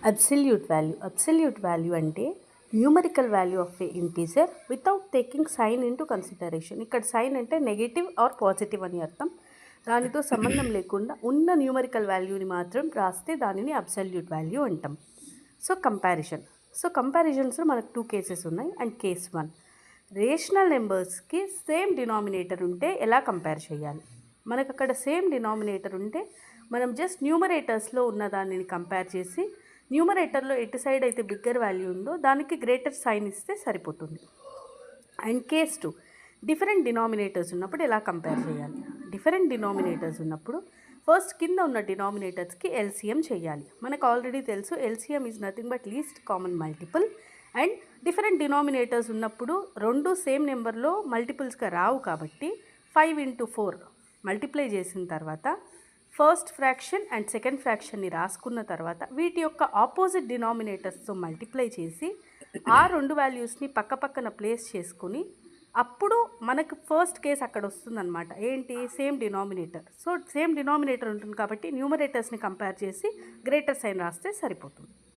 Absolute value అంటే numerical value of a integer without taking sign into consideration. ఇక్కడ sign అంటే negative or positive అని అర్థం. దానితో సంబంధం లేకుండా ఉన్న న్యూమరికల్ వాల్యూని మాత్రం రాస్తే దానిని అబ్సల్యూట్ వాల్యూ అంటాం. కంపారిజన్స్లో మనకు 2 కేసెస్ ఉన్నాయి. అండ్ కేస్ 1, రేషనల్ నెంబర్స్కి సేమ్ డినామినేటర్ ఉంటే ఎలా కంపేర్ చేయాలి. మనకు అక్కడ సేమ్ డినామినేటర్ ఉంటే మనం జస్ట్ న్యూమరేటర్స్లో ఉన్న దానిని కంపేర్ చేసి న్యూమరేటర్లో ఎటు సైడ్ అయితే బిగ్గర్ వాల్యూ ఉందో దానికి గ్రేటర్ సైన్ ఇస్తే సరిపోతుంది. అండ్ కేస్ 2, డిఫరెంట్ డినామినేటర్స్ ఉన్నప్పుడు ఎలా కంపేర్ చేయాలి. డిఫరెంట్ డినామినేటర్స్ ఉన్నప్పుడు ఫస్ట్ కింద ఉన్న డినామినేటర్స్కి ఎల్సిఎం చేయాలి. మనకు ఆల్రెడీ తెలుసు LCM is nothing but least common multiple. And different denominators ఉన్నప్పుడు రెండు సేమ్ నెంబర్లో మల్టిపుల్స్గా రావు కాబట్టి 5 into 4 మల్టిప్లై చేసిన తర్వాత ఫస్ట్ ఫ్రాక్షన్ అండ్ సెకండ్ ఫ్రాక్షన్ని రాసుకున్న తర్వాత వీటి యొక్క ఆపోజిట్ డినామినేటర్స్తో మల్టిప్లై చేసి ఆ రెండు వాల్యూస్ని పక్కన ప్లేస్ చేసుకుని అప్పుడు మనకు ఫస్ట్ కేస్ అక్కడ వస్తుందన్నమాట. ఏంటి? Same denominator. So same denominator ఉంటుంది కాబట్టి న్యూమరేటర్స్ని కంపేర్ చేసి గ్రేటర్ సైన్ రాస్తే సరిపోతుంది.